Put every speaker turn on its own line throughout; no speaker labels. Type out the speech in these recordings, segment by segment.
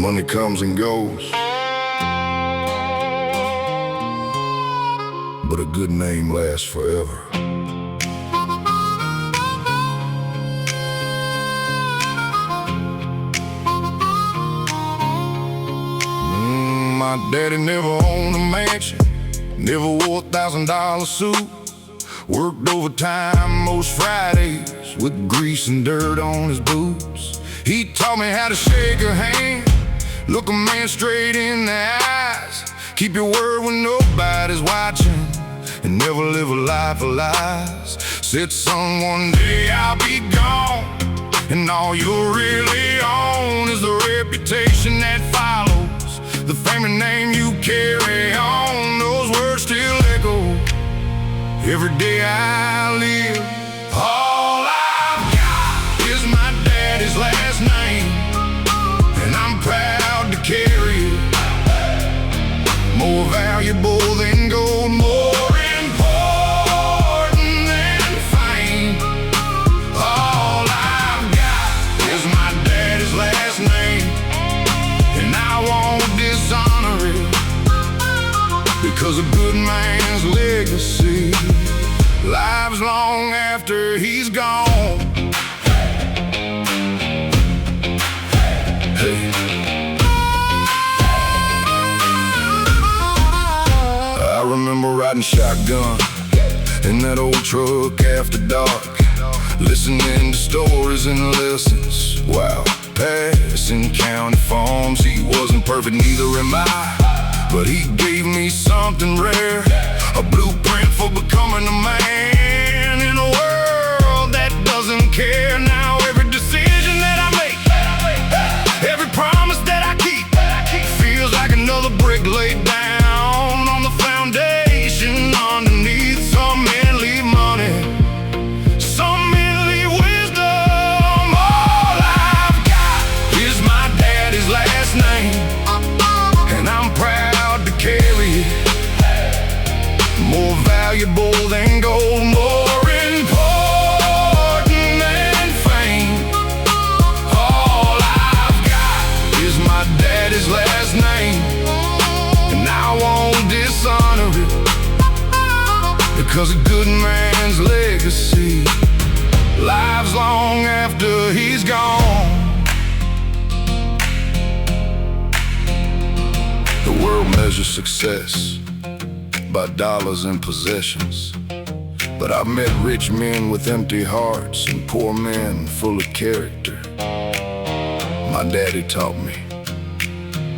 Money comes and goes, but a good name lasts forever. My daddy never owned a mansion, never wore $1,000 suit. Worked overtime most Fridays with grease and dirt on his boots. He taught me how to shake a hand, look a man straight in the eyes, keep your word when nobody's watching, and never live a life of lies. Said, son, one day I'll be gone, and all you're really on is the reputation that follows, the fame and name you carry on. Those words still echo every day I live. All I've got is my daddy's last name, and I'm proud to carry it. More valuable than gold, more important than fame. All I've got is my daddy's last name, and I won't dishonor it, because a good man's legacy lives long after he's gone. Hey. I remember riding shotgun in that old truck after dark, listening to stories and lessons while passing county farms. He wasn't perfect, neither am I, but he gave me something rare, a blueprint for becoming a man in a world that doesn't care. Now every decision that I make, every promise that I keep, feels like another brick laid down on the foundation underneath. Some men leave money, some men leave wisdom. All I've got is my daddy's last name, and I'm proud to carry it. More valuable than gold, more important than fame. All I've got is my daddy's last name, and I won't dishonor it, because a good man's legacy lives long after he's gone. The world measures success by dollars and possessions, but I've met rich men with empty hearts and poor men full of character. My daddy taught me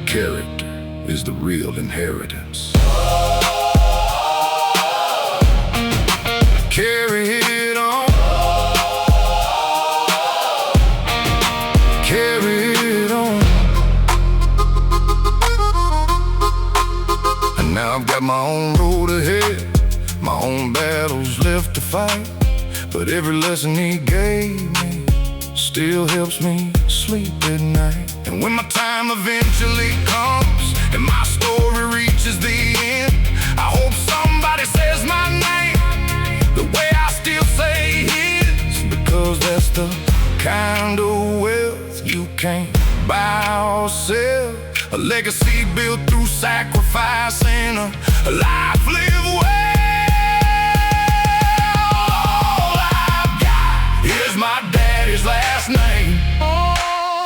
character is the real inheritance. Carry it on, carry it on. And now I've got my own road ahead, my own battles left to fight, but every lesson he gave me still helps me sleep at night. And when my time eventually comes and my story reaches the end, I hope somebody says my name the way I still say his, because that's the kind of wealth you can't buy or sell. A legacy built through sacrifice and a life lived well. All I've got is my daddy's last name,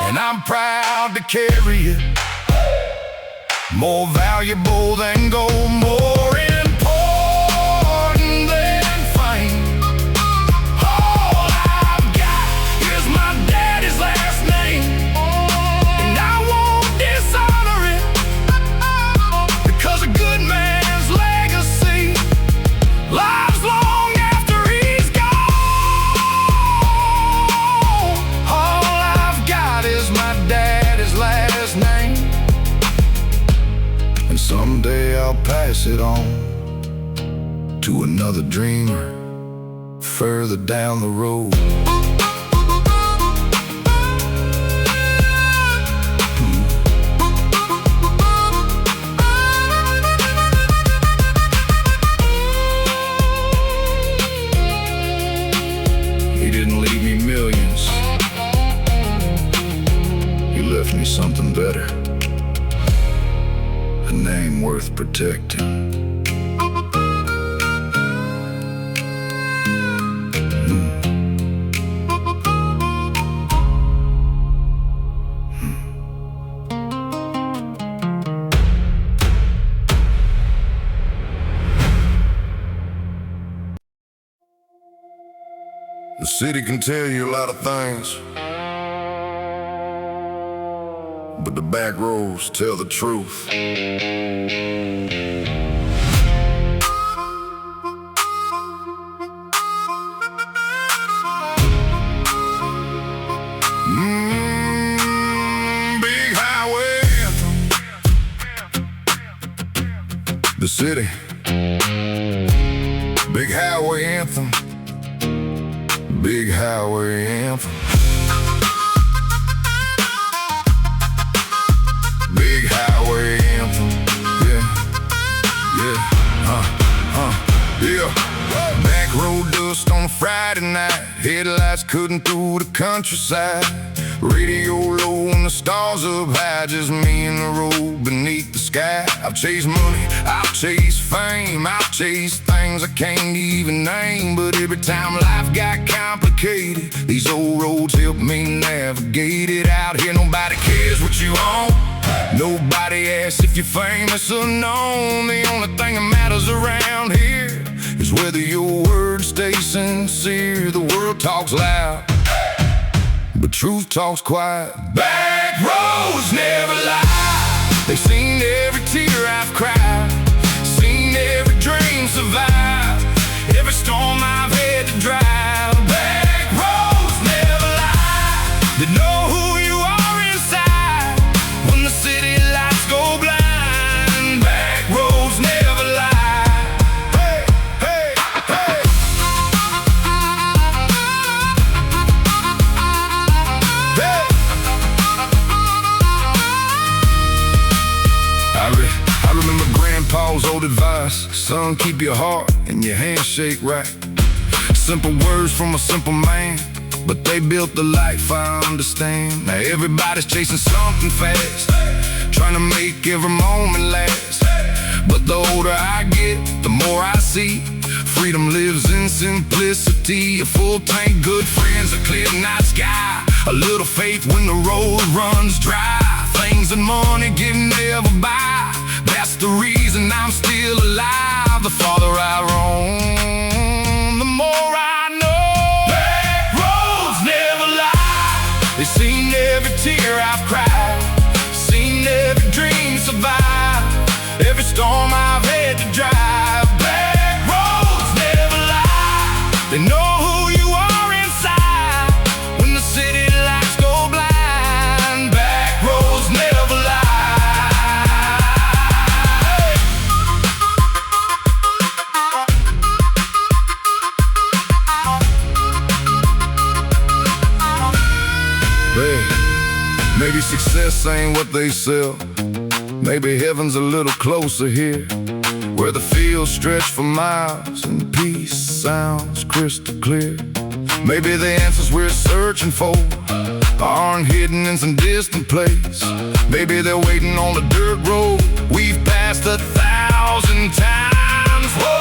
and I'm proud to carry it. More valuable than gold, more important than fame. All I've got is my daddy's last name, and I won't dishonor it, because a good man's legacy lives long after he's gone. All I've got is my daddy's last name, and someday I'll pass it on to another dreamer further down the road. He didn't leave me millions, he left me something better. name worth protecting. The city can tell you a lot of things, but the back roads tell the truth. Big highway anthem. The city. Big highway anthem. Big highway anthem. Big highway anthem. Yeah, yeah, Back road dust on a Friday night. Headlights cutting through the countryside. Radio low and the stars up high. Just me and the road beneath the sky. I've chased money, I've chased fame, I've chased things I can't even name. But every time life got complicated, these old roads helped me navigate it. Out here nobody cares what you own, nobody asks if you're famous or known. The only thing that matters around here is whether your words stay sincere. The world talks loud, but truth talks quiet. Back roads never lie. They've seen every tear I've cried, seen every dream survive, every storm I've had to drive. Back roads never lie. They know who you are inside when the city lights go blind. Back roads never lie. Hey, hey, hey. I remember Grandpa's old advice: son, keep your heart and your handshake right. Simple words from a simple man, but they built the life I understand. Now everybody's chasing something fast, trying to make every moment last. But the older I get, the more I see freedom lives in simplicity. A full tank, good friends, a clear night sky, a little faith when the road runs dry. Things that money can never buy, that's the reason I'm still alive. The farther I roam, the more I know. Back roads never lie. They've seen every tear I've cried, seen every dream survive, every storm I've had to drive. Back roads never lie. They know who you are inside when the city lights go blind. Back roads never lie. Maybe success ain't what they sell. Maybe heaven's a little closer here, where the fields stretch for miles and peace sounds crystal clear. Maybe the answers we're searching for aren't hidden in some distant place. Maybe they're waiting on the dirt road we've passed 1,000 times. Whoa.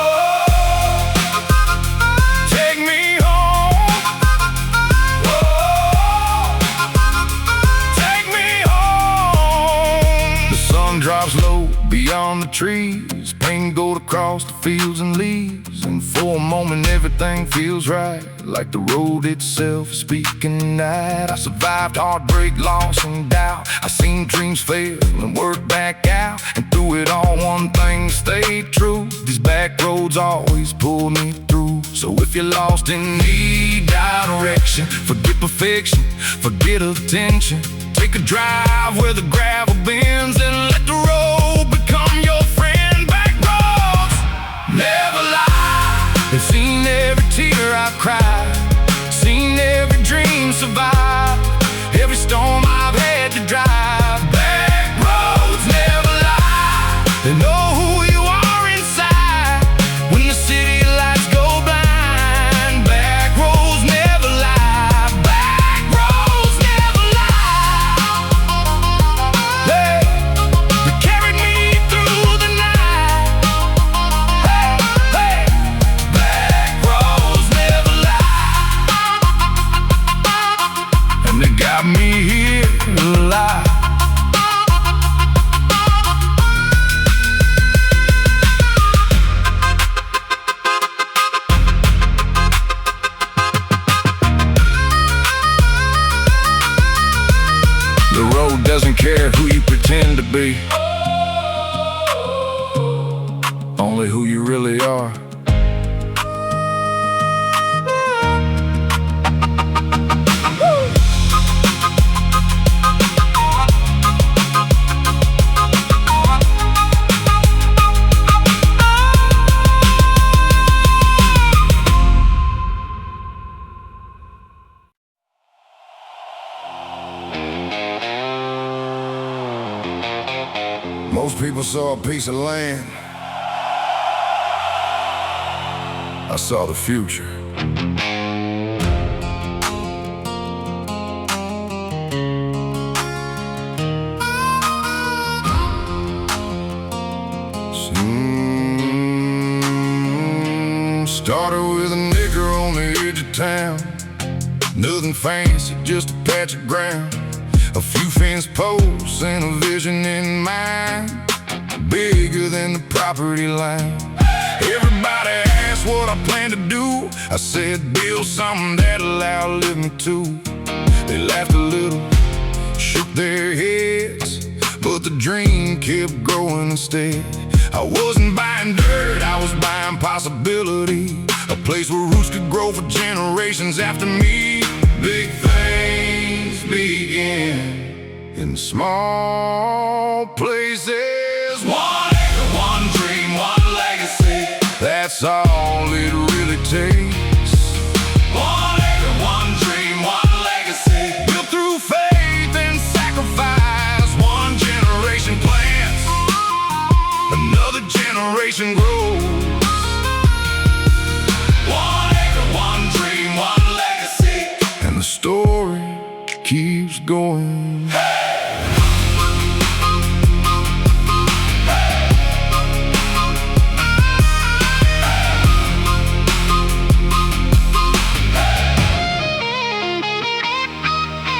Drops low beyond the trees, paint gold across the fields and leaves. And for a moment everything feels right, like the road itself is speaking tonight. I survived heartbreak, loss and doubt. I seen dreams fail and work back out, and through it all one thing stayed true: these back roads always pull me through. So if you're lost and need direction, forget perfection, forget attention. Take a drive where the gravel bends and let the road become your friend. Back roads never lie. They've seen every tear I've cried, seen every dream survive, every storm I've had to drive. Back roads never lie. They know who you are inside when the city lights go blind. Back roads never lie. Back roads never lie. Hey, they carry care who you pretend to be, only who you really are. Most people saw a piece of land. I saw the future. Started with a nigger on the edge of town. Nothing fancy, just a patch of ground. A few fence posts and a vision in mind, bigger than the property line. Everybody asked what I planned to do. I said build something that'll outlive me too. They laughed a little, shook their heads, but the dream kept growing instead. I wasn't buying dirt, I was buying possibility. A place where roots could grow for generations after me. Big things begin in small places. 1 acre, 1 dream, 1 legacy. That's all it really takes. 1 acre, 1 dream, 1 legacy. Built through faith and sacrifice. 1 generation plants, another generation grows. 1 acre, 1 dream, 1 legacy. And the story keeps going. Hey!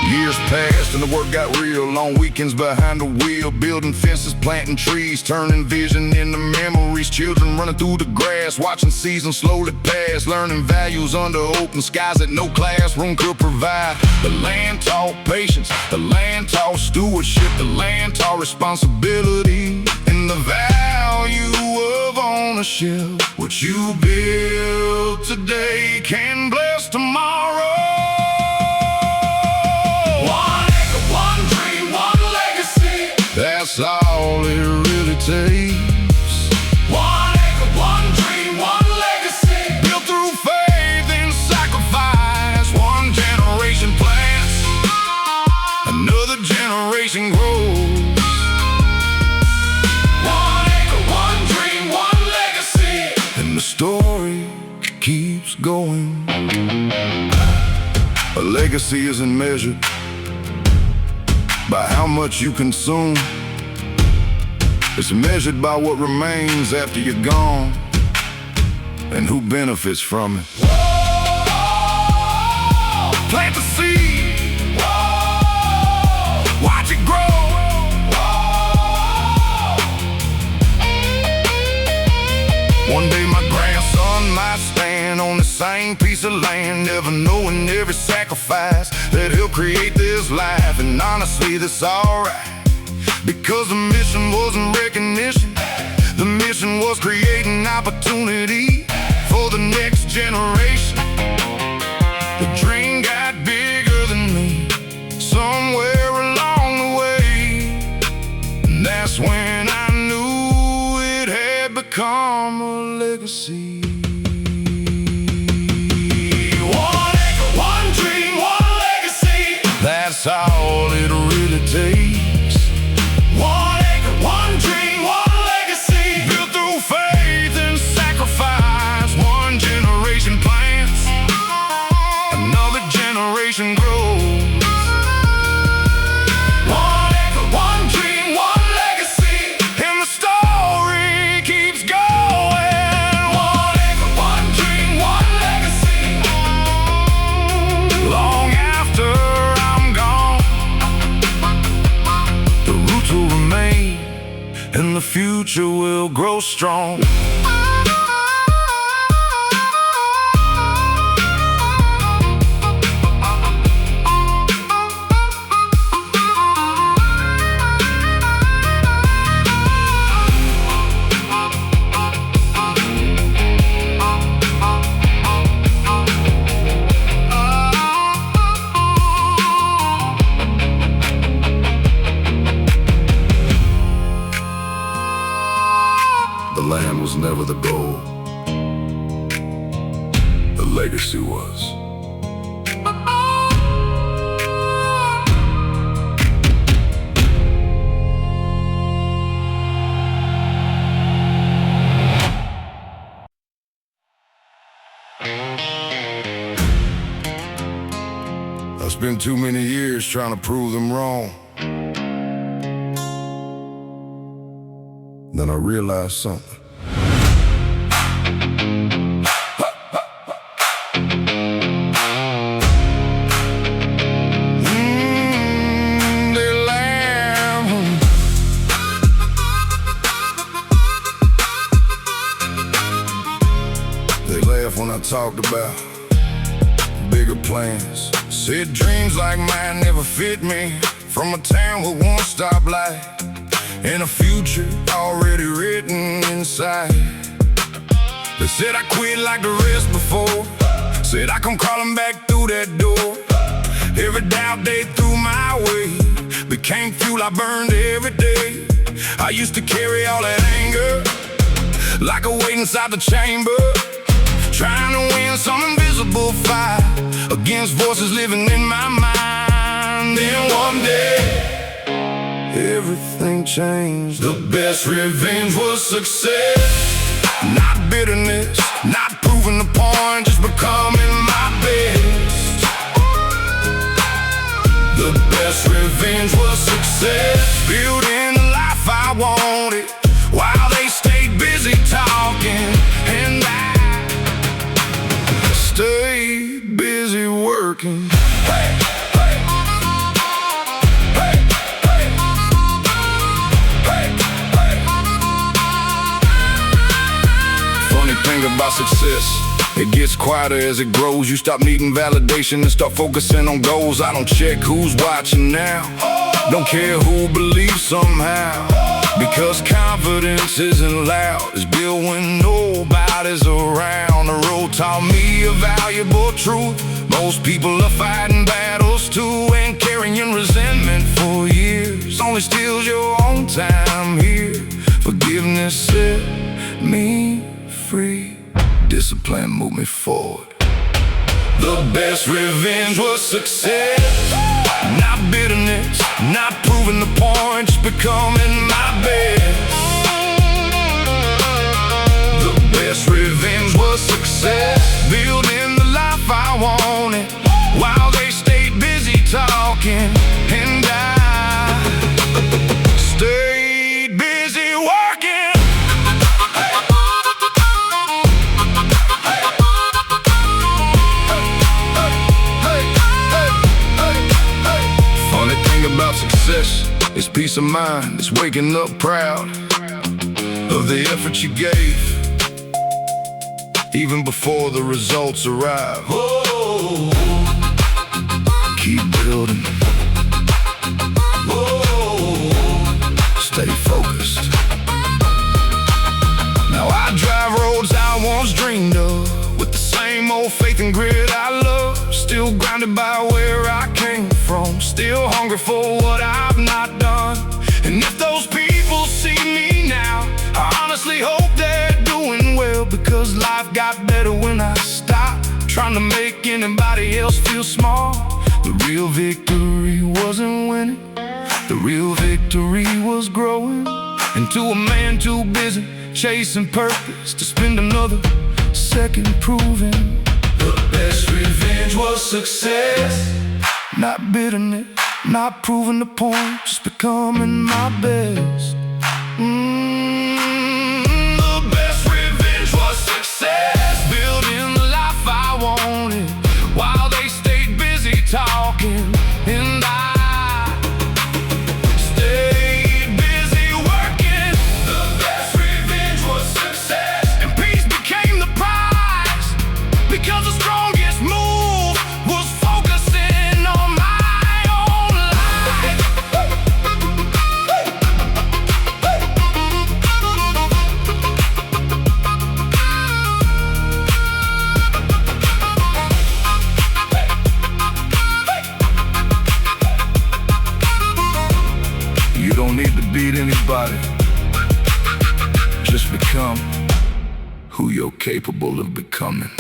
Years passed and the work got real. Long weekends behind the wheel, building fences, planting trees, turning vision into memories. Children running through the grass, watching seasons slowly pass, learning values under open skies that no classroom could provide. The land taught patience, the land taught stewardship, the land taught responsibility, and the value of ownership. What you build today can bless tomorrow. That's all it really takes. 1 acre, 1 dream, 1 legacy. Built through faith and sacrifice. 1 generation plants, another generation grows. 1 acre, 1 dream, 1 legacy. And the story keeps going. A legacy isn't measured by how much you consume. It's measured by what remains after you're gone and who benefits from it. Whoa! Plant the seed. Whoa! Watch it grow. Whoa! One day my grandson might stand on the same piece of land, never knowing every sacrifice that he'll create this life. And honestly, that's alright, because the mission wasn't recognition. The mission was creating opportunity for the next generation. The dream got bigger than me somewhere along the way, and that's when I knew it had become a legacy. That's all it really takes. 1 acre, 1 dream, 1 legacy. Built through faith and sacrifice. 1 generation plants, another generation grows. 1 acre, 1 dream, 1 legacy. And the story keeps going. 1 acre, 1 dream, 1 legacy. Long after will remain, and the future will grow strong. legacy was. I spent too many years trying to prove them wrong. Then I realized something. They laugh. They laugh when I talked about bigger plans. Said dreams like mine never fit me. From a town with one stoplight and a future already written inside. They said I quit like the rest before. Said I come crawling back through that door. Every doubt they threw my way became fuel I burned every day. I used to carry all that anger like a weight inside the chamber, trying to win some invisible fight against voices living in my mind. Then one day, everything changed. The best revenge was success, not bitterness, not proving the point, just becoming my best. The best revenge was success, building the life I wanted while they stayed busy talking, and I stayed busy working. Hey, hey. Hey, hey. Hey, hey. Funny thing about success, it gets quieter as it grows. You stop needing validation and start focusing on goals. I don't check who's watching now, don't care who believes somehow, because confidence isn't loud. It's built when nobody's around. The road taught me a valuable truth. Most people are fighting battles too, and carrying resentment for years only steals your own time here. Forgiveness set me free, discipline moved me forward. The best revenge was success, not bitterness, not proving the point, just becoming my best. The best revenge was success, building the life I wanted while they stayed busy talking, and I stayed busy working. Funny thing about success, it's peace of mind. It's waking up proud of the effort you gave, even before the results arrive. Whoa. Keep building. Whoa. Stay focused. Now I drive roads I once dreamed of, with the same old faith and grit I love. Still grounded by where I came from, still hungry for what I've not done. And if those people see me now, I honestly hope they're doing well, because life got better when I stopped trying to make anybody else feel small. The real victory wasn't winning, the real victory was growing into a man too busy chasing purpose to spend another second proving. The best revenge was success, not bitterness, not proving the point, just becoming my best. The best revenge was success, building the life I wanted while they stayed busy talking, and I stayed busy working. The best revenge was success, and peace became the prize, because the strongest move was focusing on my own life. You don't need to beat anybody, just become who you're capable of becoming.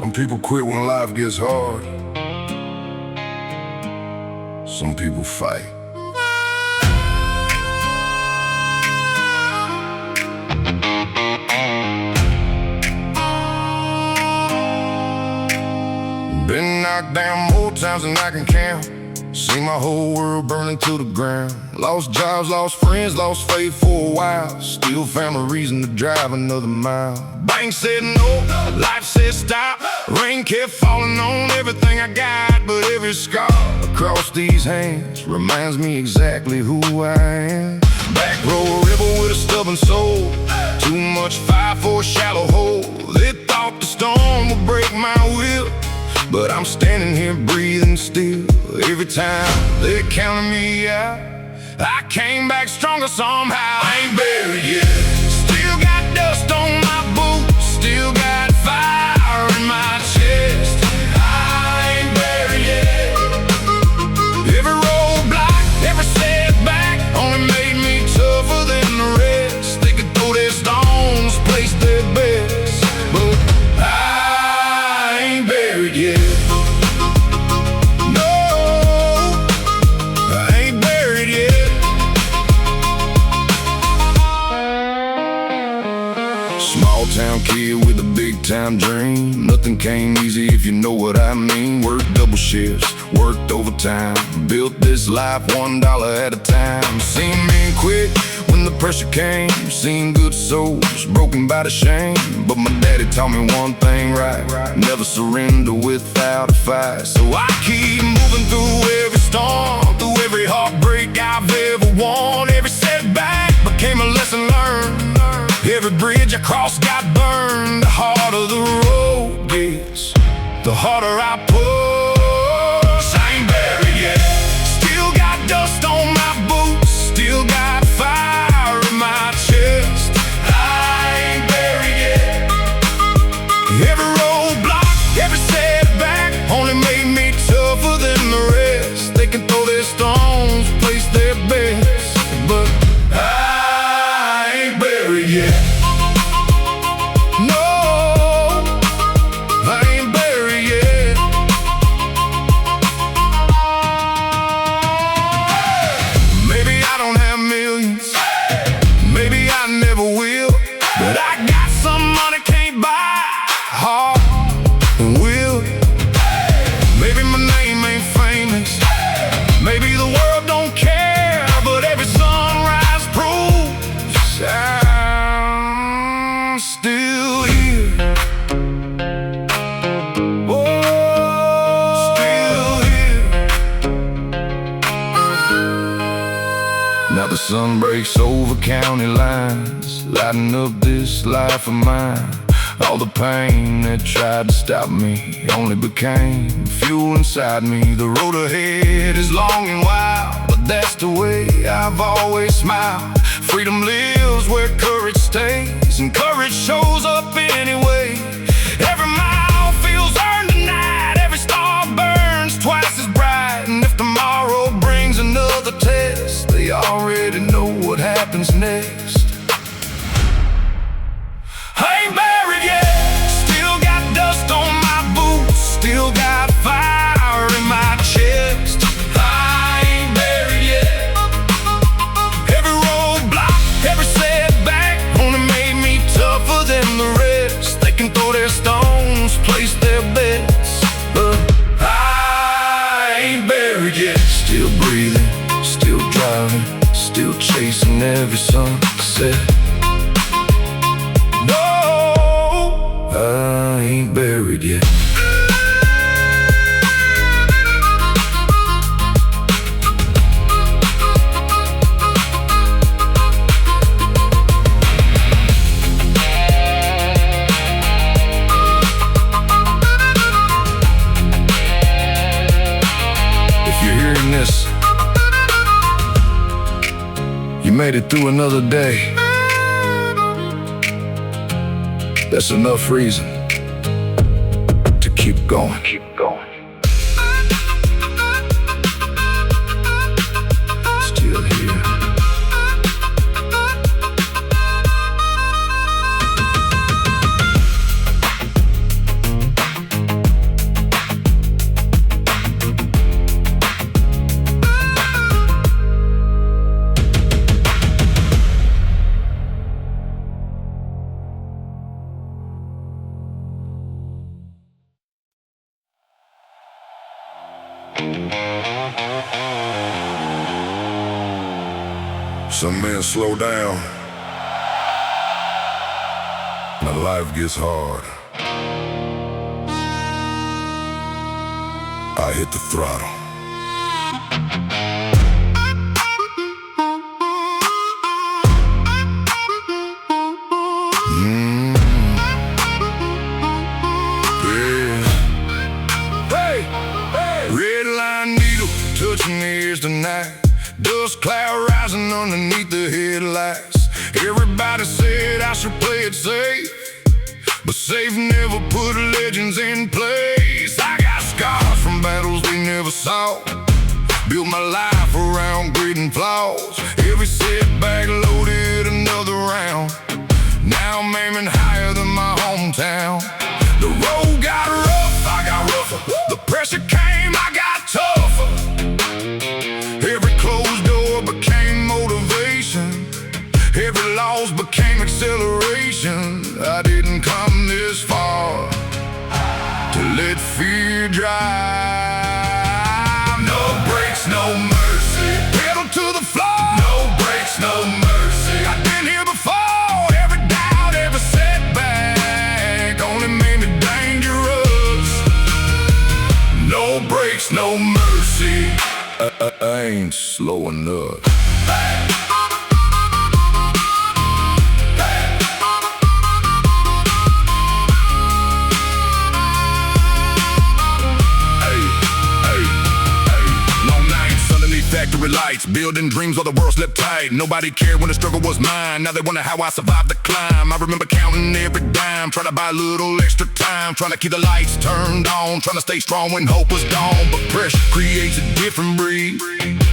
Some people quit when life gets hard. Some people fight. Been knocked down more times than I can count. Seen my whole world burning to the ground. Lost jobs, lost friends, lost faith for a while. Still found a reason to drive another mile. Bank said no, life said stop. Rain kept falling on everything I got, but every scar across these hands reminds me exactly who I am. Backroad Rebel with a stubborn soul. Too much fire for a shallow hole. They thought the storm would break my will, but I'm standing here breathing still. Every time they counted me out, I came back stronger somehow. I ain't buried yet. Still got dust on my boots, still got fire in my chest. I ain't buried yet. Every roadblock, every setback only made me tougher than the rest. They could throw their stones, place their bets, but I ain't buried yet. Small town kid with a big time dream. Nothing came easy if you know what I mean. Worked double shifts, worked overtime, built this life $1 at a time. Seen men quit when the pressure came, seen good souls broken by the shame. But my daddy taught me one thing right: never surrender without a fight. So I keep moving through every storm, through every heartbreak I've ever won. Every setback became a lesson learned. Every bridge I crossed got burned. The harder the road gets, the harder I push. I ain't buried yet. Still got dust on my boots, still got fire in my chest. I ain't buried yet. Every roadblock, every setback only made me tougher than the rest. They can throw their stones, place their bets, but I ain't buried yet. But I got some money can't buy, heart and will. Maybe my name ain't famous, maybe the world don't care, but every sunrise proves I'm still here. Oh, still here. Now the sun breaks over county lines, lighting up this life of mine. All the pain that tried to stop me only became fuel inside me. The road ahead is long and wild, but that's the way I've always smiled. Freedom lives where courage stays, and courage shows up anyway. Every mile feels earned tonight, every star burns twice as bright. And if tomorrow brings another test, they already know what happens next. I ain't buried yet. Still got dust on my boots, still got fire in my chest. I ain't buried yet. Every roadblock, every setback only made me tougher than the rest. They can throw their stones, place their bets, but I ain't buried yet. Still breathing, still driving, still chasing every sunset. I ain't buried yet. If you're hearing this, you made it through another day. That's enough reason to keep going. Keep going. Still here. Some men slow down. Now life gets hard. I hit the throttle. Red line needle touching ears tonight. Dust cloud rising underneath the headlights. Everybody said I should play it safe, but safe never put legends in place. I got scars from battles we never saw. Built my life around grit and flaws. Every setback loaded another round. Now I'm aiming higher than my hometown. The road got rough, I got rougher. The pressure came, I got tougher. Every closed door became motivation. Every loss became acceleration. I didn't come this far to let fear drive. No brakes, no mercy. Pedal to the floor. No brakes, no mercy. I've been here before. Every doubt, every setback only made me dangerous. No brakes, no mercy. I ain't slowing up. Factory lights, building dreams while the world slept tight. Nobody cared when the struggle was mine. Now they wonder how I survived the climb. I remember counting every dime, trying to buy a little extra time, trying to keep the lights turned on, trying to stay strong when hope was gone. But pressure creates a different breed,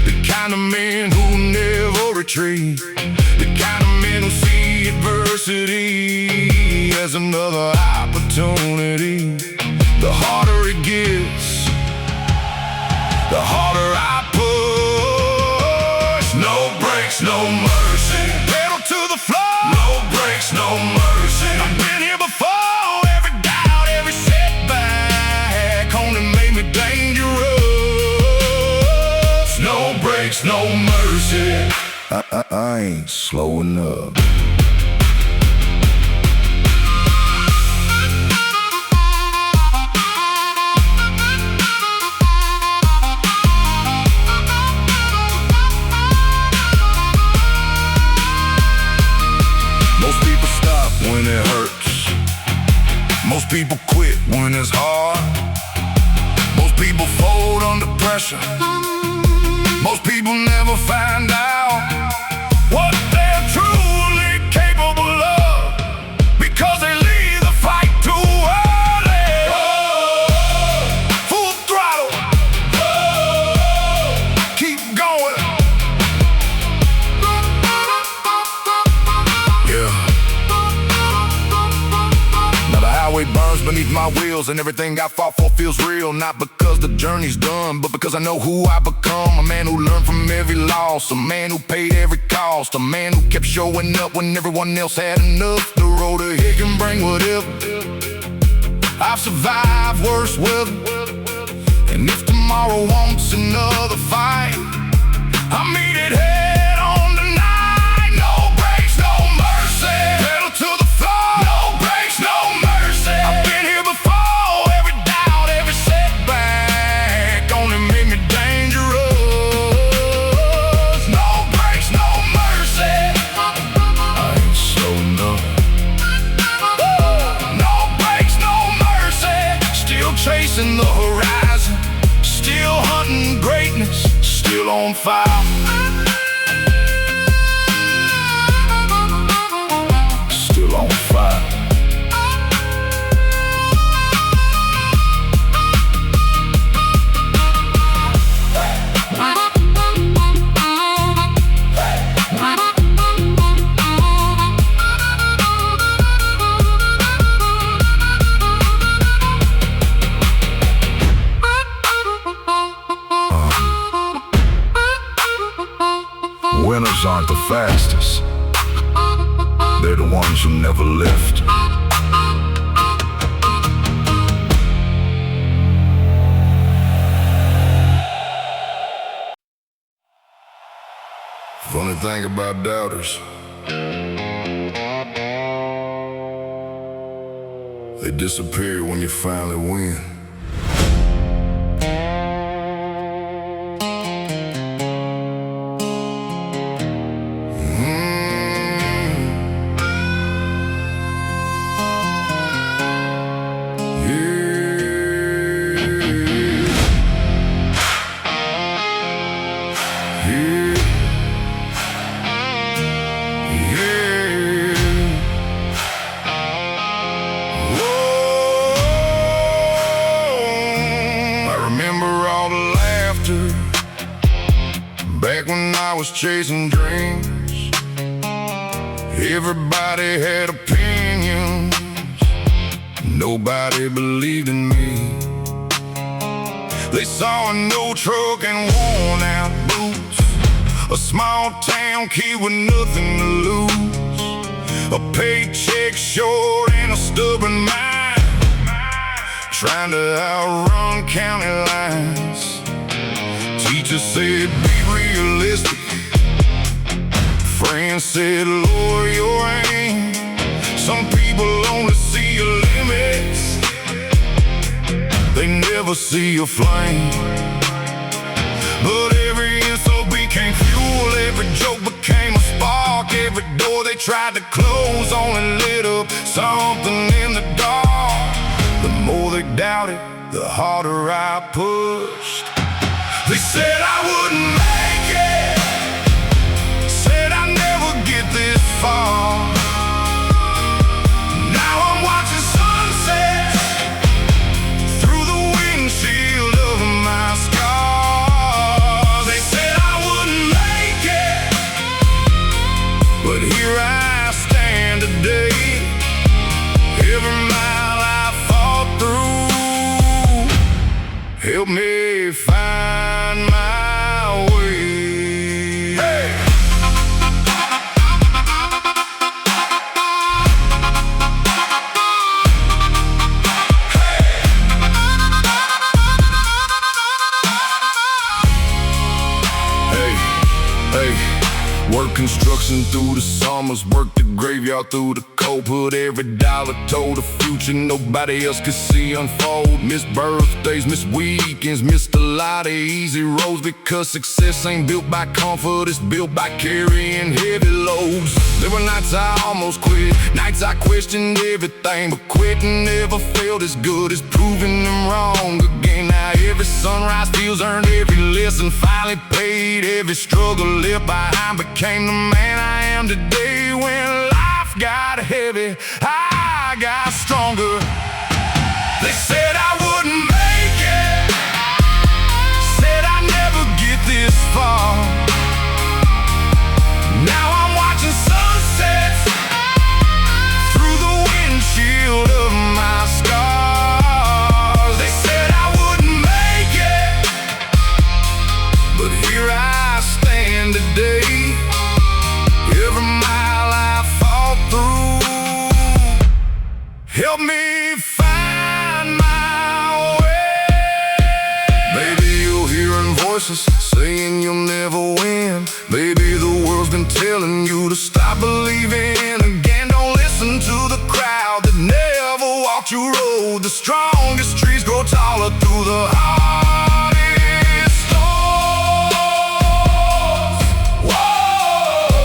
the kind of men who never retreat, the kind of men who see adversity as another opportunity. The harder it gets, the harder I push. No brakes, no mercy. Pedal to the floor. No brakes, no mercy. I've been here before. Every doubt, every setback only made me dangerous. No brakes, no mercy. I ain't slowing up. When it hurts, most people quit when it's hard. Most people fold under pressure. Most people never find out what they're truly capable of, because they leave the fight too early. Full throttle, keep going. Highway burns beneath my wheels, and everything I fought for feels real. Not because the journey's done, but because I know who I become. A man who learned from every loss, a man who paid every cost, a man who kept showing up when everyone else had enough. The road to Hick can bring whatever. I've survived worse weather, and if tomorrow wants another fight, I meet it head on tonight. No brakes, no mercy. Pedal to the floor. No brakes, no mercy. I've been here before. Every doubt, every setback only made me dangerous. No brakes, no mercy. I ain't slowing up. No brakes, no mercy. Still chasing the horizon, still hunting greatness, still on fire. Still on fire. Winners aren't the fastest, they're the ones who never lift. Funny funny thing about doubters, they disappear when you finally win. Back when I was chasing dreams, everybody had opinions, nobody believed in me. They saw an old truck and worn out boots, a small town kid with nothing to lose, a paycheck short and a stubborn mind, trying to outrun county lines. Teacher said, be realistic. Friends said, lower your aim. Some people only see your limits, they never see your flame. But every insult became fuel, every joke became a spark. Every door they tried to close only lit up something in the dark. The more they doubted, the harder I pushed. They said I wouldn't make it, said I'd never get this far. Now I'm watching sunsets through the windshield of my scars. They said I wouldn't make it, but here I stand today. Every mile I fought through, help me find my way. Hey! Hey, work construction through the summers, work the graveyard through the cold, put every dollar toward the future nobody else could see unfold. Miss birthdays, miss weekends, missed a lot of easy roads, because success ain't built by comfort, it's built by carrying heavy loads. There were nights I almost quit, nights I questioned everything, but quitting never felt as good as proving them wrong again. Now every sunrise feels earned, every lesson finally paid, every struggle left behind became the man I am today. When life got heavy, I got stronger. They said I wouldn't make it, said I'd never get this far. Now I'm watching sunsets through the windshield of my scars. They said I wouldn't make it, but here I stand today. Every mile I fought through, help me find my way. Maybe you're hearing voices saying you'll never win. Maybe the world's been telling you to stop believing again. Don't listen to the crowd that never walked your road. The strongest trees grow taller through the hardest storms. Whoa,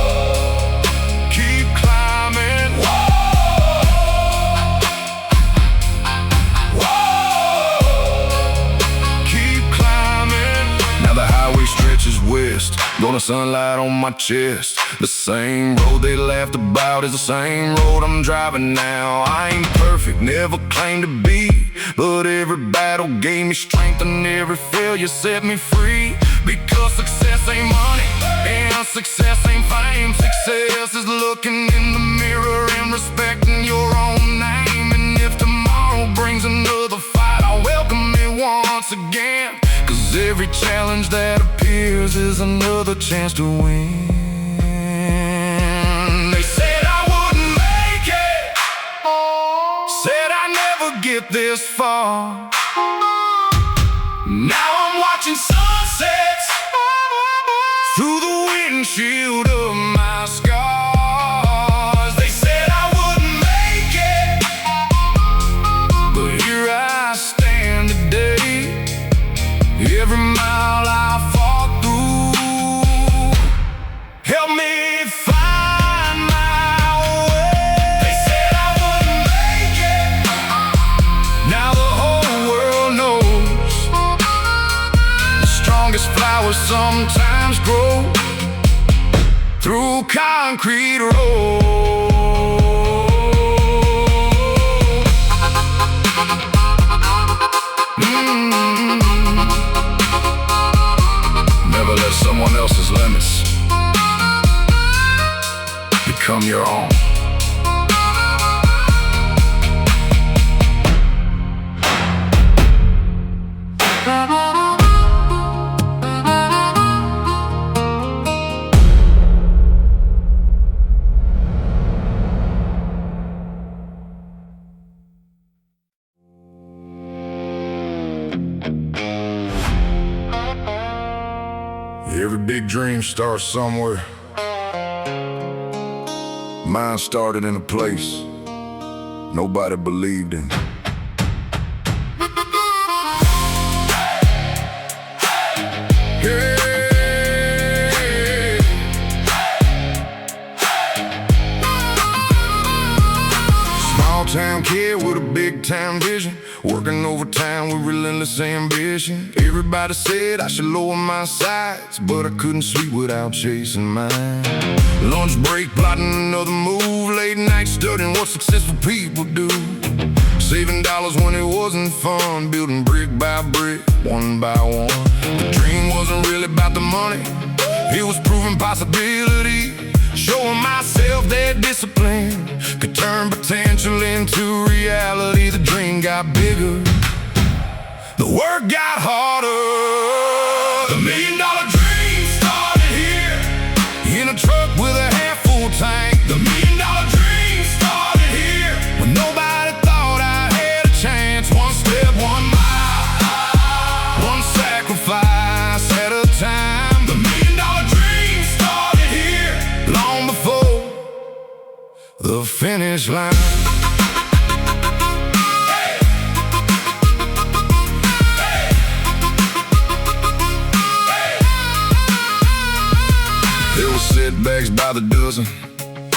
keep climbing. Whoa, keep climbing. Now the highway stretches west, golden sunlight on my chest. The same road they laughed about is the same road I'm driving now. I ain't perfect, never claimed to be, but every battle gave me strength and every failure set me free. Because success ain't money and success ain't fame. Success is looking in the mirror and respecting your own name. And if tomorrow brings another fight, I'll welcome it once again. Cause every challenge that appears is another chance to win. They said I wouldn't make it, said I'd never get this far. Now I'm watching sunsets through the windshield of sometimes grow through concrete roads. Never let someone else's limits become your own. Every big dream starts somewhere. Mine started in a place nobody believed in. Hey. Small town kid with a big town vision, working overtime with relentless ambition. Everybody said I should lower my sights, but I couldn't sleep without chasing mine. Lunch break, plotting another move. Late night studying what successful people do. Saving dollars when it wasn't fun. Building brick by brick, one by one. The dream wasn't really about the money, it was proving possibility. Showing myself that discipline could turn potential into reality. The dream got bigger, the work got harder. The $1 million dream started here, in a truck with a half-full tank. The $1 million dream started here, when nobody thought I had a chance. One step, 1 mile, one sacrifice at a time. The $1 million dream started here, long before the finish line. Setbacks by the dozen,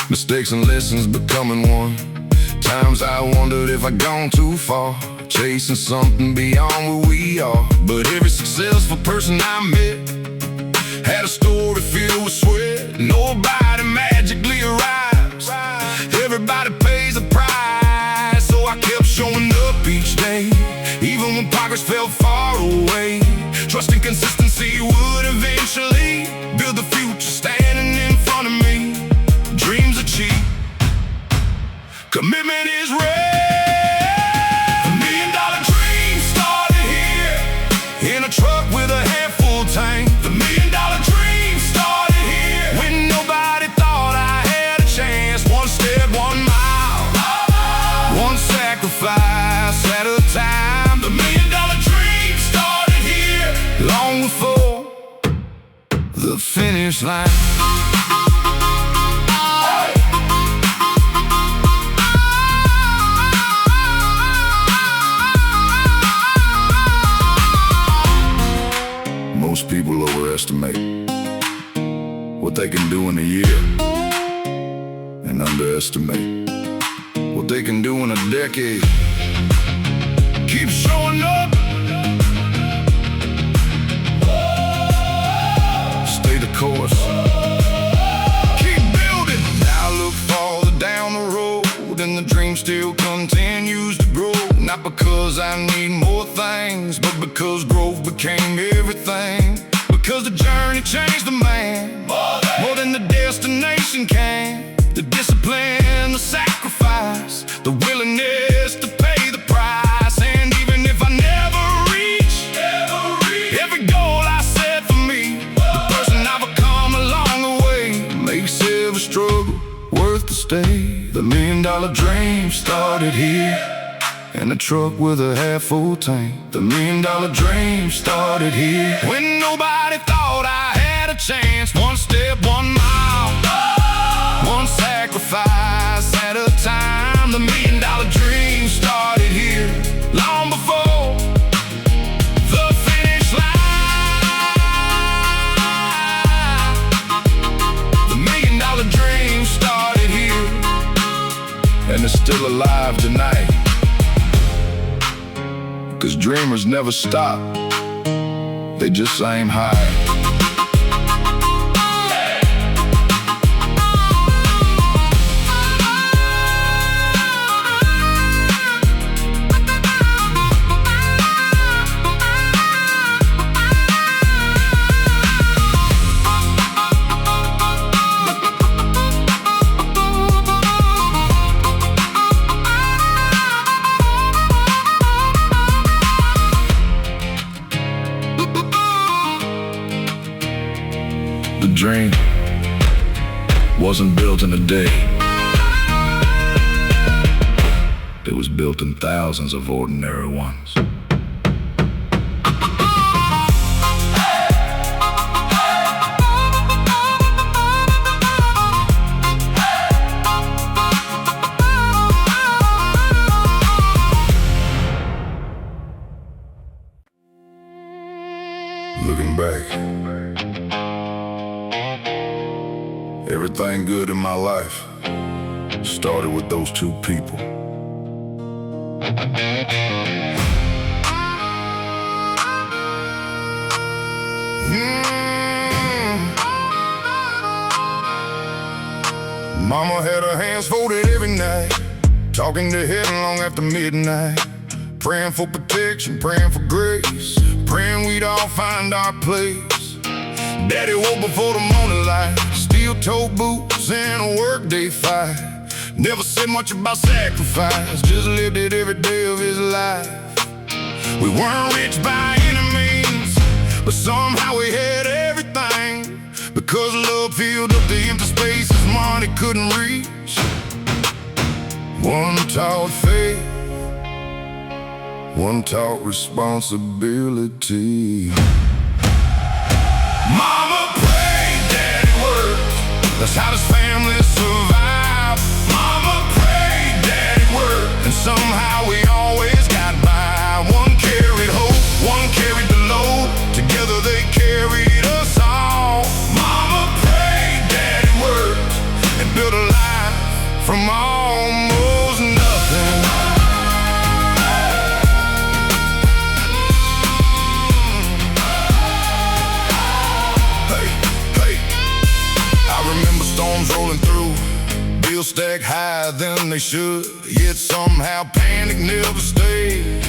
mistakes and lessons becoming one. Times I wondered if I'd gone too far, chasing something beyond where we are. But every successful person I met had a story filled with sweat. Nobody magically arrives, everybody pays a price. So I kept showing up each day, even when progress felt far away. Trusting consistency would eventually build the future standing in front of me. Dreams are cheap, commitment is rare. $1 million dream started here, in a truck with a half-full tank. The $1 million dream started here, when nobody thought I had a chance. One step, 1 mile, one sacrifice at a time. The $1 million dream started here, long before the finish line. Most people overestimate what they can do in a year and underestimate what they can do in a decade. Keep showing up, stay the course, keep building. Now look farther down the road, and the dream still continues to grow. Not because I need more things, but because growth became everything. Because the journey changed the man more than the destination can. The discipline, the sacrifice, the willingness to pay the price. And even if I never reach every goal I set for me, the person I've become along the way makes every struggle worth the stay. The $1 million dream started here, in a truck with a half-full tank. The $1 million dream started here, when nobody thought I had a chance. One step, 1 mile, one sacrifice at a time. The $1 million dream started here, long before the finish line. The $1 million dream started here, and it's still alive tonight. 'Cause dreamers never stop, they just aim high. dream wasn't built in a day. It was built in thousands of ordinary ones. Looking back, everything good in my life started with those two people. Mama had her hands folded every night, talking to heaven long after midnight, praying for protection, praying for grace, praying we'd all find our place. Daddy woke before the morning light, steel-toed boots and a workday fight. Never said much about sacrifice, just lived it every day of his life. We weren't rich by any means, but somehow we had everything, because love filled up the empty spaces money couldn't reach. One taught faith, one taught responsibility. Mama prayed, Daddy worked, that's how this family survived. Mama prayed, Daddy worked, and somehow we always got by. One carried hope, one carried the load, together they carried us all. Mama prayed, Daddy worked, and built a life from almost nothing. Storms rolling through, bills stacked higher than they should, yet somehow panic never stayed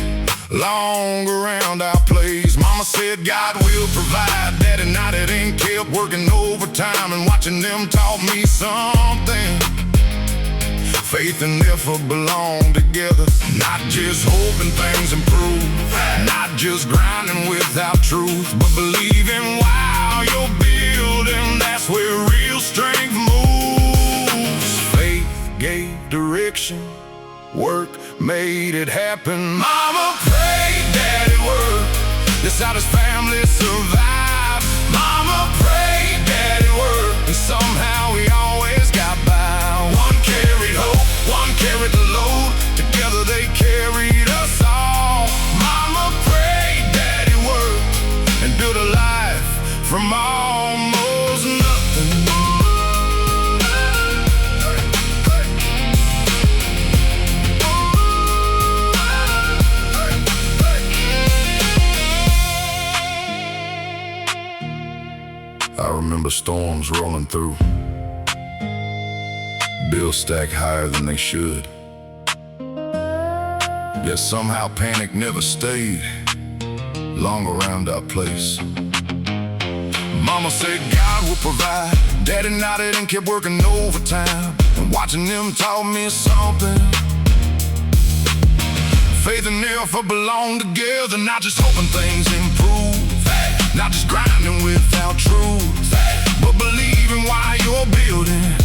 long around our place. Mama said God will provide, Daddy nodded and kept working overtime, and watching them taught me something. Faith and effort belong together, not just hoping things improve, not just grinding without truth, but believing while you're building. That's where real strength moves. Faith gave direction, work made it happen. Mama prayed, Daddy worked, that's how this family survived. Mama prayed, Daddy worked, and somehow we always got by. One carried hope, one carried the load, together they carried us all. Mama prayed, Daddy worked, and built a life from almost nothing. I remember storms rolling through, bills stacked higher than they should, yet somehow panic never stayed long around our place. Mama said God will provide, Daddy nodded and kept working overtime, and watching them taught me something. Faith and effort belong together, not just hoping things improve, not just grinding without truth, but believing while you're building.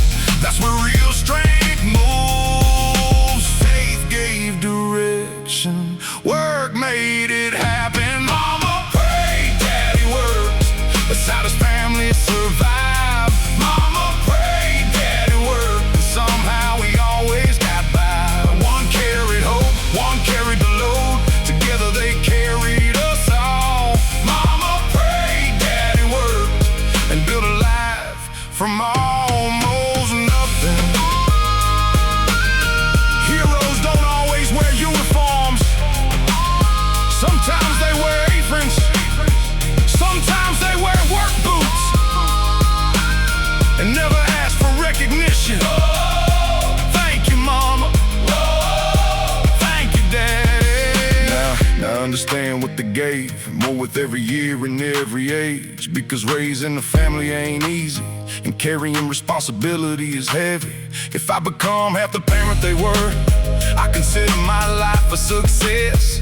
That's where real strength moves. Faith gave direction, work made it happen. Mama prayed, Daddy worked, that's how this family survived. Mama prayed, Daddy worked, and somehow we always got by. One carried hope, one carried the load, together they carried us all. Mama prayed, Daddy worked, and built a life from almost nothing. Heroes don't always wear uniforms. Sometimes they wear aprons, sometimes they wear work boots, and never ask for recognition. Thank you, Mama. Thank you, Daddy. Now I understand what they gave, more with every year and every age, because raising a family ain't easy, and carrying responsibility is heavy. If I become half the parent they were, I consider my life a success,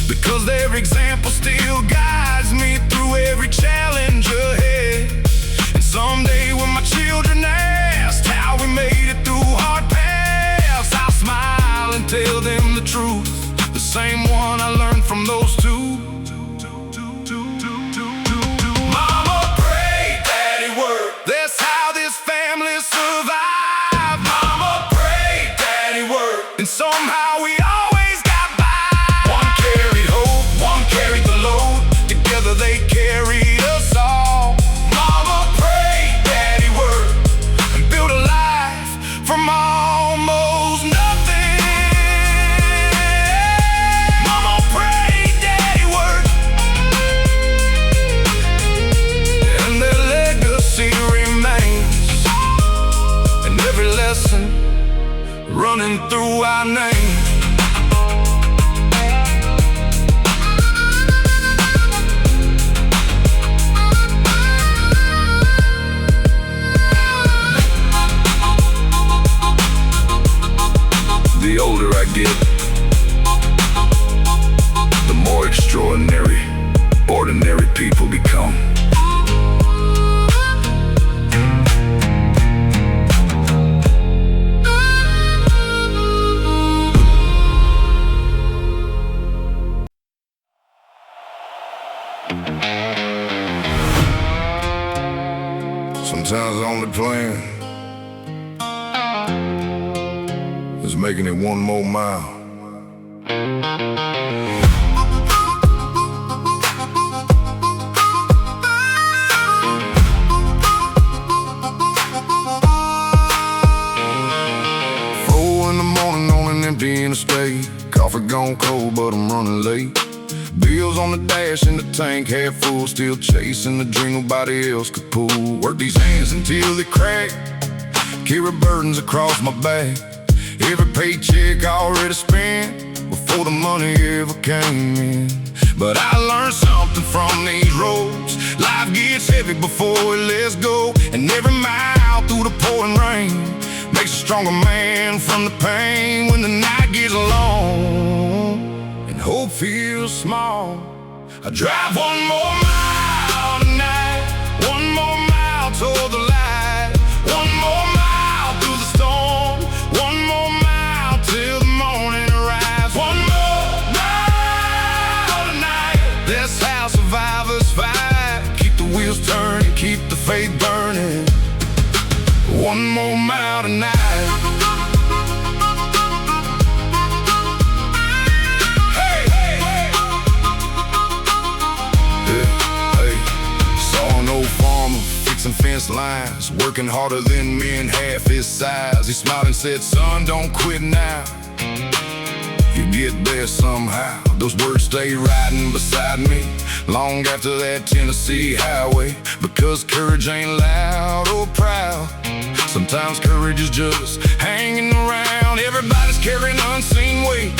because their example still guides me through every challenge ahead. And Someday when my children ask how we made it through hard paths, I'll smile and tell them the truth, the same one I learned from those two. Mama prayed, Daddy worked, that's how this family survived. Mama prayed, Daddy worked, and somehow we always got by. One carried hope, one carried the load, together they carried us all. Mama prayed, Daddy worked, and built a life from almost nothing. Mama prayed, Daddy worked, and their legacy remains, and every lesson running through our name. The older I get, the more extraordinary, ordinary people become. Sometimes the only plan is making it one more mile. Empty interstate, coffee gone cold, but I'm running late. Bills on the dash and the tank half full, still chasing the dream nobody else could pull. Work these hands until they crack, carry burdens across my back. Every paycheck already spent before the money ever came in. But I learned something from these roads. Life gets heavy before it lets go, and every mile through the pouring rain makes a stronger man from the pain. When the night gets long and hope feels small, I drive one more mile tonight, one more mile toward the light, one more mile through the storm, one more mile till the morning arrives. One more mile tonight, that's how survivors fight. Keep the wheels turning, keep the faith burning. One more mile tonight. Hey, hey, hey. Yeah, hey. Saw an old farmer fixing fence lines, working harder than men half his size. He smiled and said, son, don't quit now, you get there somehow. Those words stay riding beside me long after that Tennessee highway, because courage ain't loud or proud. Sometimes courage is just hanging around. Everybody's carrying unseen weight,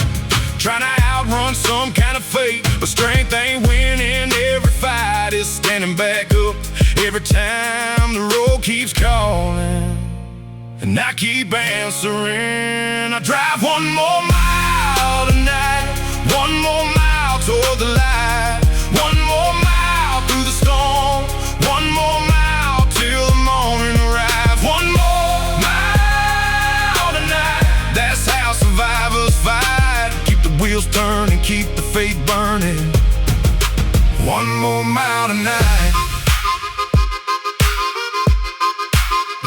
trying to outrun some kind of fate. But strength ain't winning every fight, it's standing back up every time the road keeps calling. And I keep answering. I drive one more mile tonight, one more mile toward the light, one more mile through the storm, one more mile till the morning arrives. One more mile tonight, that's how survivors fight. Keep the wheels turning, keep the faith burning. One more mile tonight,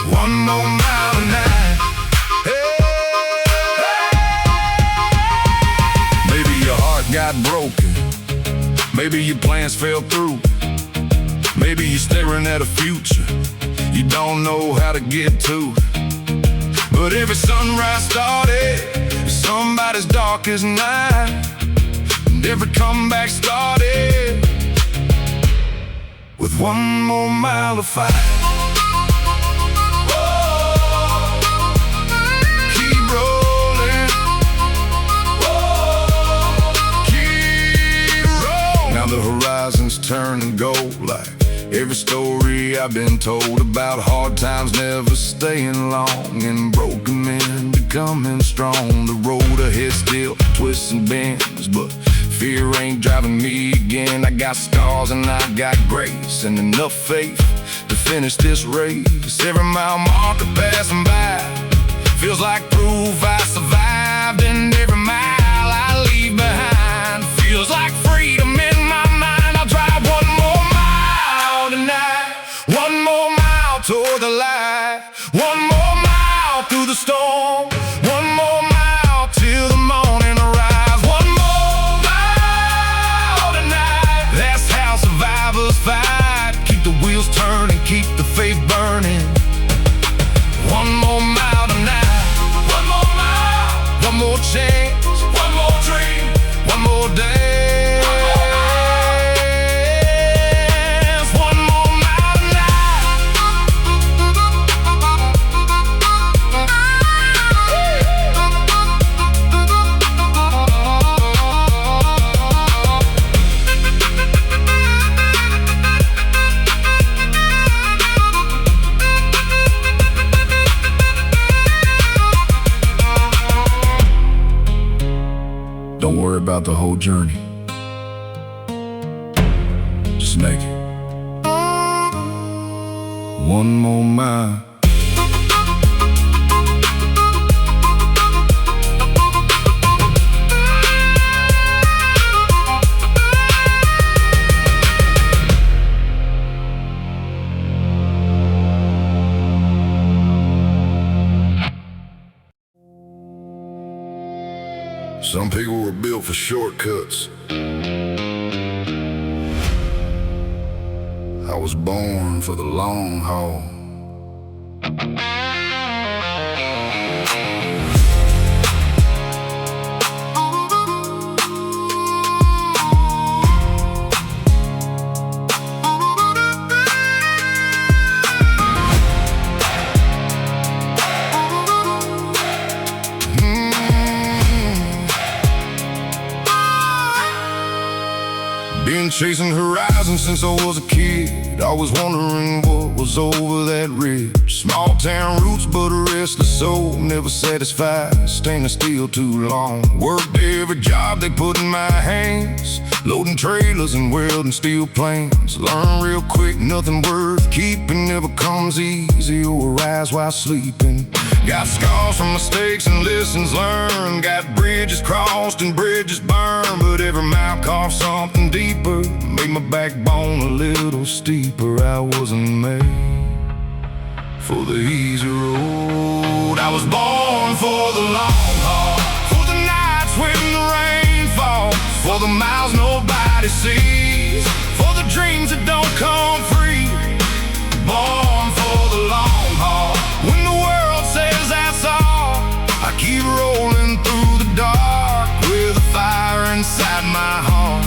one more mile tonight. Hey, hey. Maybe your heart got broken, maybe your plans fell through, maybe you're staring at a future you don't know how to get to. But every sunrise started is somebody's darkest night, and every comeback started with one more mile to fight. The horizons turn and go like every story I've been told about hard times never staying long, and broken men becoming strong. The road ahead still twists and bends, but fear ain't driving me again. I got scars and I got grace and enough faith to finish this race. Every mile marker passing by feels like proof I survived, and every mile I leave behind feels like freedom in my mind. I'll drive one more mile tonight, one more mile toward the light, one more mile through the storm, one more mile till the morning arrives. One more mile tonight, that's how survivors fight. Keep the wheels turning, keep the faith burning. One more mile tonight, one more mile, one more chance, one more dream, one more day. Don't worry about the whole journey, just make it one more mile. Some people were built for shortcuts. I was born for the long haul. Been chasing horizons since I was a kid. Always wondering what was over that ridge. Small town roots but a restless soul, never satisfied, standing still too long. Worked every job they put in my hands, loading trailers and welding steel planes. Learn real quick, nothing worth keeping never comes easy or rise while sleeping. Got scars from mistakes and lessons learned, got bridges crossed and bridges burned, but every mile carved something deeper, made my backbone a little steeper. I wasn't made for the easy road. I was born for the long haul, for the nights when the rain falls, for the miles nobody sees, for the dreams that don't come free. Born for the long haul, when the world says that's all, I keep rolling through the dark with a fire inside my heart.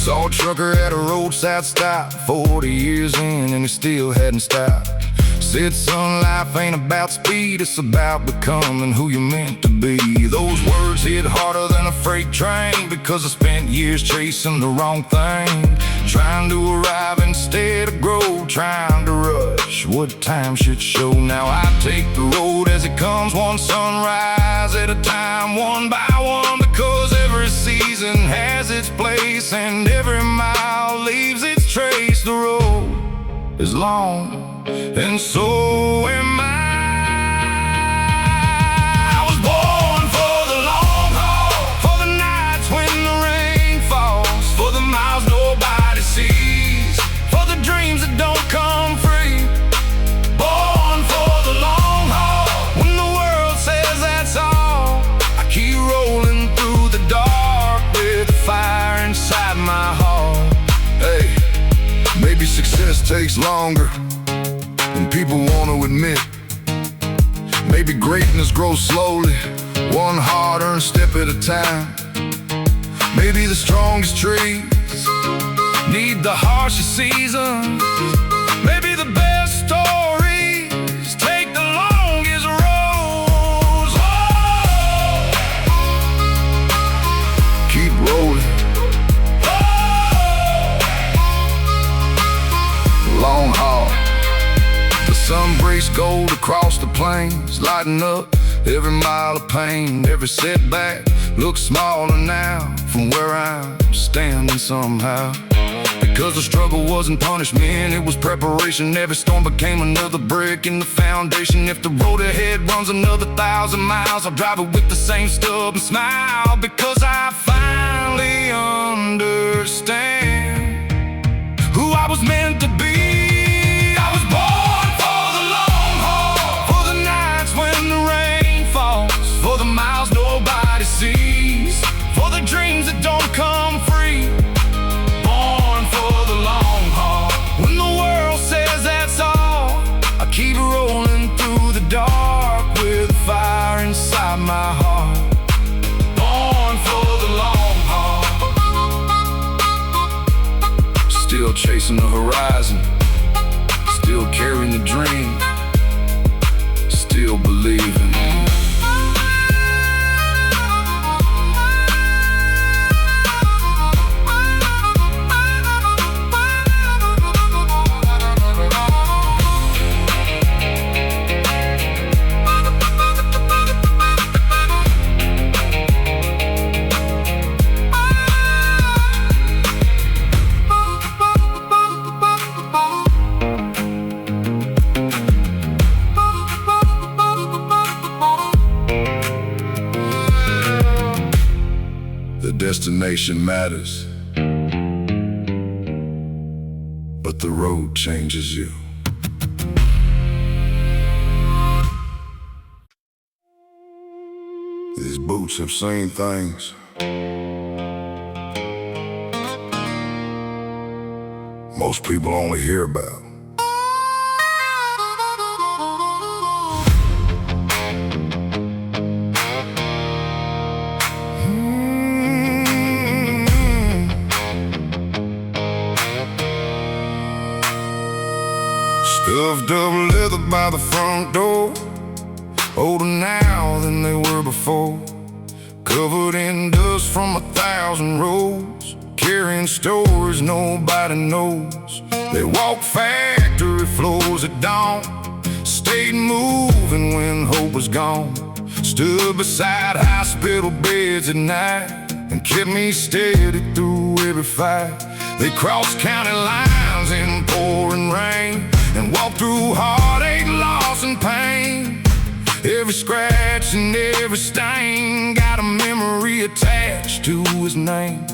Saw a trucker at a roadside stop, 40 years in and he still hadn't stopped. Said, son, life ain't about speed, it's about becoming who you're meant to be. Those words hit harder than a freight train, because I spent years chasing the wrong thing, trying to arrive instead of grow, trying to rush what time should show. Now I take the road as it comes, one sunrise at a time, one by one, because every season has its place and every mile leaves its trace. The road is long and so am I. I was born for the long haul, for the nights when the rain falls, for the miles nobody sees, for the dreams that don't come free. Born for the long haul, when the world says that's all, I keep rolling through the dark with the fire inside my heart. Hey, maybe success takes longer than people want to admit. Maybe greatness grows slowly, one hard-earned step at a time. Maybe the strongest trees need the harshest seasons. Maybe the best stories take the longest roads. Oh! Keep rolling. Oh! Long haul. The sun breaks gold across the plains, lighting up every mile of pain. Every setback looks smaller now from where I'm standing somehow. Because the struggle wasn't punishment, it was preparation. Every storm became another brick in the foundation. If the road ahead runs another 1,000 miles, I'll drive it with the same stubborn smile. Because I finally understand who I was meant to be. I was born for the long haul, for the nights when the rain falls, for the miles nobody sees, for the dreams that don't come free. Born for the long haul. When the world says that's all, I keep rolling through the dark with a fire inside my heart. Born for the long haul. Still chasing the horizon, still carrying the dream, still believing. Destination matters, but the road changes you. These boots have seen things most people only hear about. Stuffed up leather by the front door, older now than they were before. Covered in dust from 1,000 roads, carrying stories nobody knows. They walk factory floors at dawn, stayed moving when hope was gone. Stood beside hospital beds at night and kept me steady through every fight. They crossed county lines in pouring rain and walk through heartache, loss, and pain. Every scratch and every stain got a memory attached to his name.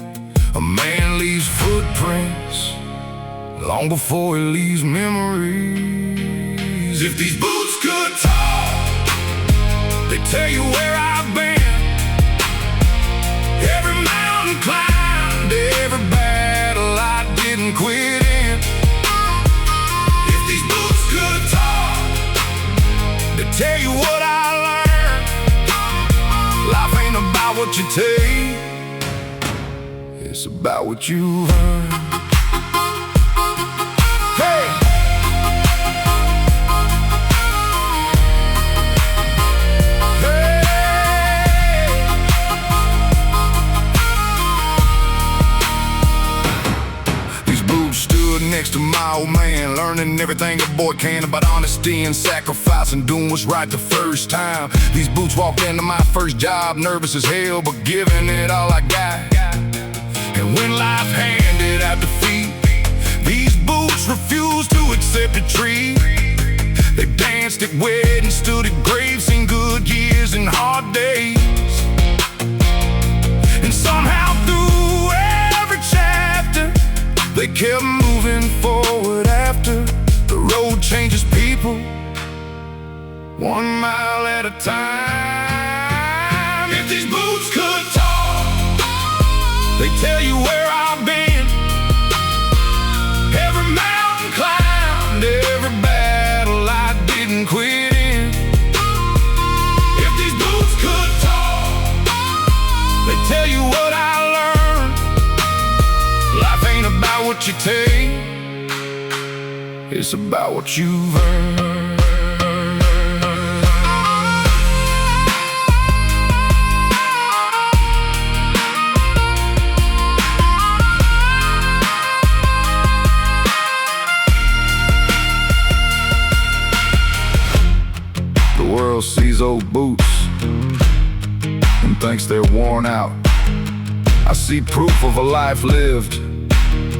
A man leaves footprints long before he leaves memories. If these boots could talk, they tell you where I've been. Every mountain climbed, every battle I didn't quit in. Tell you what I learned. Life ain't about what you take, it's about what you earn. Hey! Hey! These boots stood next to my old man, learning everything a boy can about honesty and sacrifice and doing what's right the first time. These boots walked into my first job, nervous as hell, but giving it all I got. And when life handed out defeat, these boots refused to accept defeat. They danced at weddings, stood at graves, seen good years and hard days. And somehow through every chapter, they kept moving forward after. The road changes people 1 mile at a time. If these boots could talk, they tell you where I've been. Every mountain climbed, every battle I didn't quit in. If these boots could talk, they tell you what I learned. Life ain't about what you take, it's about what you've earned. toe boots and thinks they're worn out. I see proof of a life lived,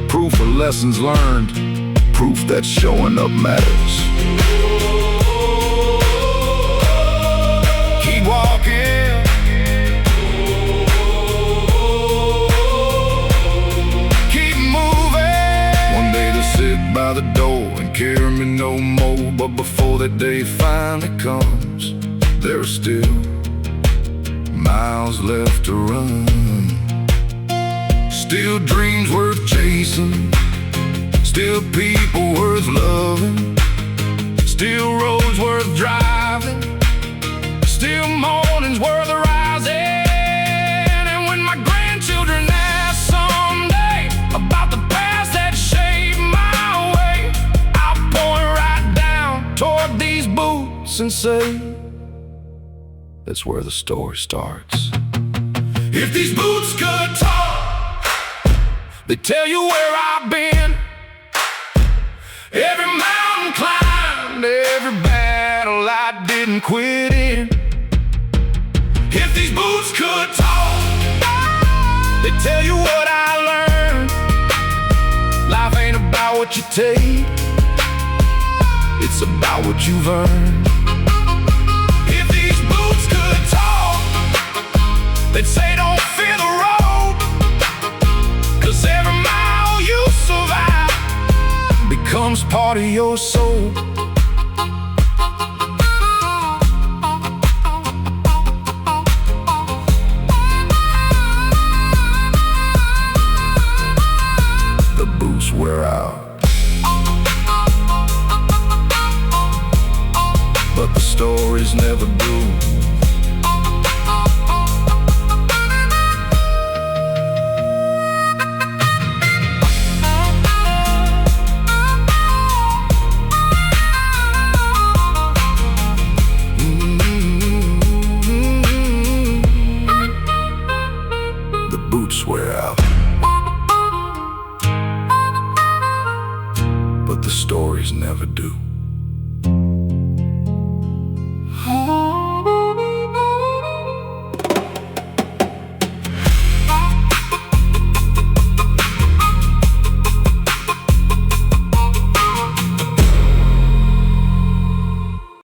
proof of lessons learned, proof that showing up matters. Keep walking, keep moving. One day they'll sit by the door and carry me no more, but before that day finally comes, there are still miles left to run. Still dreams worth chasing, still people worth loving, still roads worth driving, still mornings worth rising. And when my grandchildren ask someday about the past that shaped my way, I'll point right down toward these boots and say, that's where the story starts. If these boots could talk, they'd tell you where I've been, every mountain climbed, every battle I didn't quit in. If these boots could talk, they'd tell you what I learned. Life ain't about what you take, it's about what you've earned. If these boots could talk, they'd say don't fear the road, 'cause every mile you survive becomes part of your soul. The boots wear out, but the stories never do. Boots wear out, but the stories never do.